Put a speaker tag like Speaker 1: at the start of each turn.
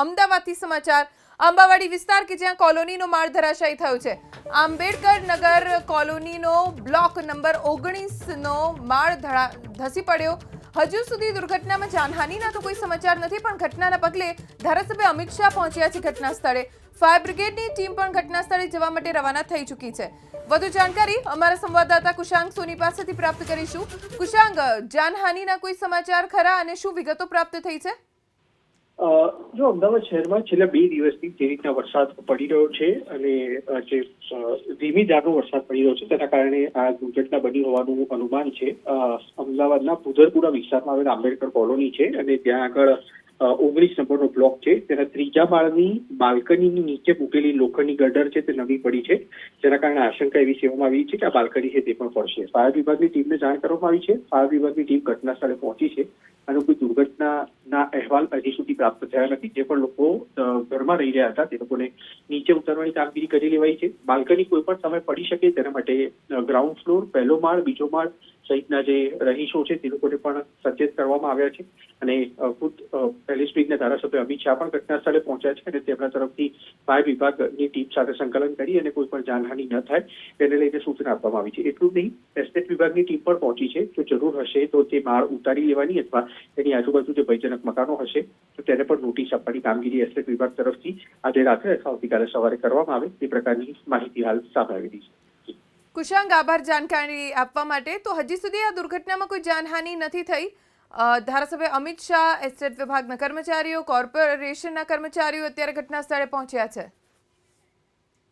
Speaker 1: અમદાવાદથી સમાચાર આંબાવાડી વિસ્તાર કે જ્યાં કોલોનીનો માળ ધરાશાયી થયો છે। આંબેડકર નગર કોલોનીનો બ્લોક નંબર 19નો માળ ધસી પડ્યો। હજુ સુધી દુર્ઘટનામાં જાનહાનિના તો કોઈ સમાચાર નથી, પણ ઘટનાના પગલે ધારાસભ્ય અમિત શાહ પહોંચ્યા છે ઘટના સ્થળે। ફાયર બ્રિગેડની ટીમ પણ ઘટના સ્થળે જવા માટે રવાના થઈ ચૂકી છે। વધુ જાણકારી અમારા સંવાદદાતા કુશાંગ સોની પાસેથી પ્રાપ્ત કરીશું। કુશાંગ, જાનહાનિના કોઈ સમાચાર ખરા અને શું વિગતો પ્રાપ્ત થઈ છે?
Speaker 2: જો અમદાવાદ શહેરમાં છેલ્લા 2 દિવસથી જે રીતના વરસાદ પડી રહ્યો છે અને જે ધીમી ધારનો વરસાદ પડી રહ્યો છે તેના કારણે આ દુર્ઘટના બની હોવાનું અનુમાન છે। અમદાવાદના ભુદરપુરા વિસ્તારમાં આવેલ આંબેડકર કોલોની છે અને ત્યાં આગળ 19 નંબરનો બ્લોક છે। તેના ત્રીજા માળની બાલ્કનીની નીચે મૂકેલી લોખંડની ગટર છે તે નવી પડી છે, જેના કારણે આશંકા એવી સેવામાં આવી છે કે આ બાલ્કની છે તે પણ પડશે। ફાયર વિભાગની ટીમને જાણ કરવામાં આવી છે। ફાયર વિભાગની ટીમ ઘટના સ્થળે પહોંચી છે અને કોઈ દુર્ઘટનાના અહેવાલ હજી સુધી પ્રાપ્ત થયા નથી। જે પણ લોકો ઘરમાં રહી રહ્યા હતા તે લોકોને નીચે ઉતરવાની કામગીરી કરી લેવાઈ છે। બાલ્કની કોઈ પણ સમય પડી શકે તેના માટે ગ્રાઉન્ડ ફ્લોર, પહેલો માળ, બીજો માળ સહિતના જે રહીશો છે તે લોકોને પણ સચેત કરવામાં આવ્યા છે અને ખુદ પેલેસ બ્રિગેડના ધારાસભ્ય અમિત શાહ પણ ઘટના સ્થળે પહોંચ્યા છે અને તેમના તરફથી ફાયર વિભાગની ટીમ સાથે સંકલન કરી અને કોઈ પણ જાનહાનિ ન થાય તેને લઈને સૂચના આપવામાં આવી છે। એટલું જ નહીં, એસ્ટેટ વિભાગની ટીમ પણ પહોંચી છે। જો જરૂર હશે તો તે માળ ઉતારી લેવાની અથવા તેની આજુબાજુ જે ભયજનક મકાનો હશે તો તેને પણ નોટિસ આપવાની કામગીરી એસ્ટેટ વિભાગ તરફથી આજે રાત્રે અથવા આવતીકાલે સવારે કરવામાં આવે તે પ્રકારની માહિતી હાલ સામે આવી રહી છે।
Speaker 1: કુશાંગ, આભાર જાણકારી આપવા માટે। તો હજી સુધી આ દુર્ઘટનામાં કોઈ જાનહાનિ નથી થઈ। ધારાસભ્ય અમિત શાહ, એસ્ટેટ વિભાગના કર્મચારીઓ, કોર્પોરેશનના કર્મચારીઓ અત્યારે ઘટના સ્થળે પહોંચ્યા છે।